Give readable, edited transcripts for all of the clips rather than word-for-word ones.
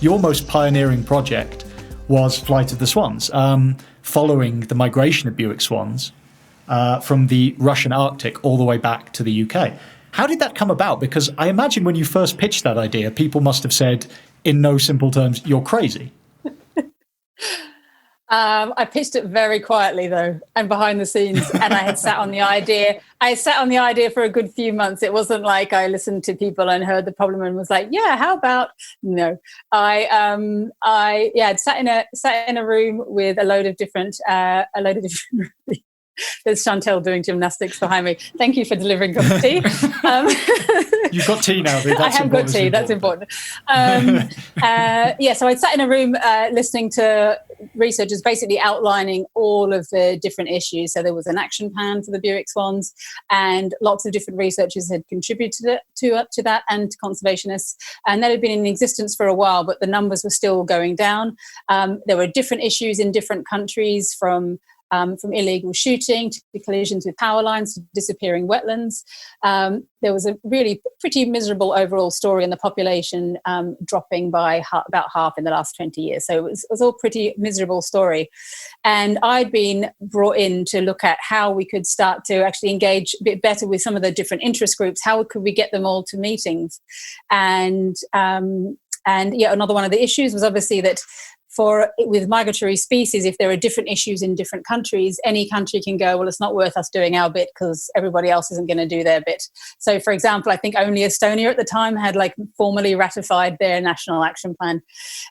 your most pioneering project was Flight of the Swans, following the migration of Bewick Swans from the Russian Arctic all the way back to the UK. How did that come about? Because I imagine when you first pitched that idea, people must have said, in no simple terms, you're crazy. I pitched it very quietly, though, and behind the scenes, and I had sat on the idea. I sat on the idea for a good few months. It wasn't like I listened to people and heard the problem and was like, "Yeah, how about?" No, I'd sat in a room with a load of different. There's Chantel doing gymnastics behind me. Thank you for delivering cup of tea. You've got tea now. I have got tea. That's important. So I'd sat in a room listening to researchers basically outlining all of the different issues. So there was an action plan for the Bewick Swans, and lots of different researchers had contributed to that, and conservationists. And that had been in existence for a while, but the numbers were still going down. There were different issues in different countries, from illegal shooting to collisions with power lines to disappearing wetlands. There was a really pretty miserable overall story in the population dropping by about half in the last 20 years. So it was all pretty miserable story. And I'd been brought in to look at how we could start to actually engage a bit better with some of the different interest groups. How could we get them all to meetings? And another one of the issues was obviously that with migratory species, if there are different issues in different countries, any country can go, well, it's not worth us doing our bit because everybody else isn't going to do their bit. So, for example, I think only Estonia at the time had formally ratified their national action plan.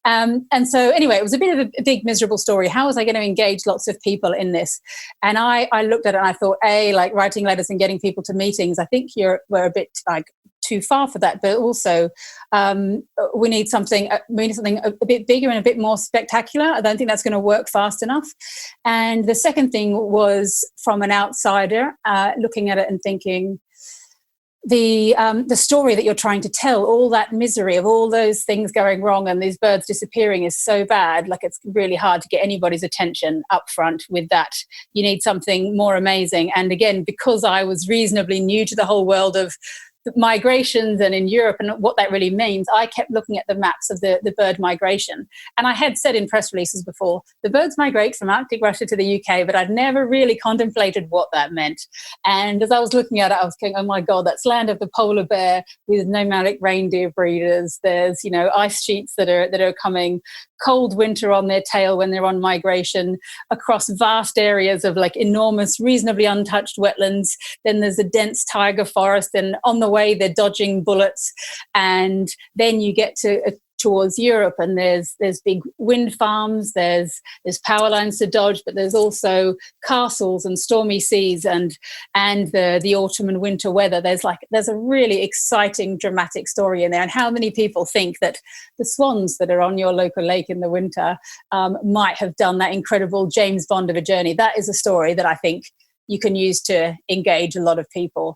And so anyway, it was a bit of a big miserable story. How was I going to engage lots of people in this? And I looked at it and I thought, writing letters and getting people to meetings, I think we're a bit too far for that, but also we need something a bit bigger and a bit more spectacular. I don't think that's going to work fast enough. And the second thing was, from an outsider looking at it and thinking, the story that you're trying to tell, all that misery of all those things going wrong and these birds disappearing is so bad, it's really hard to get anybody's attention up front with that. You need something more amazing. And again, because I was reasonably new to the whole world of migrations and in Europe and what that really means, I kept looking at the maps of the bird migration. And I had said in press releases before, the birds migrate from Arctic Russia to the UK, but I'd never really contemplated what that meant. And as I was looking at it, I was going, oh my God, that's land of the polar bear with nomadic reindeer breeders. There's, ice sheets that are coming, cold winter on their tail when they're on migration across vast areas of enormous, reasonably untouched wetlands. Then there's a dense taiga forest, and on the way they're dodging bullets. And then you get towards Europe, and there's big wind farms, there's power lines to dodge, but there's also castles and stormy seas and the autumn and winter weather. There's a really exciting, dramatic story in there. And how many people think that the swans that are on your local lake in the winter might have done that incredible James Bond of a journey? That is a story that I think you can use to engage a lot of people.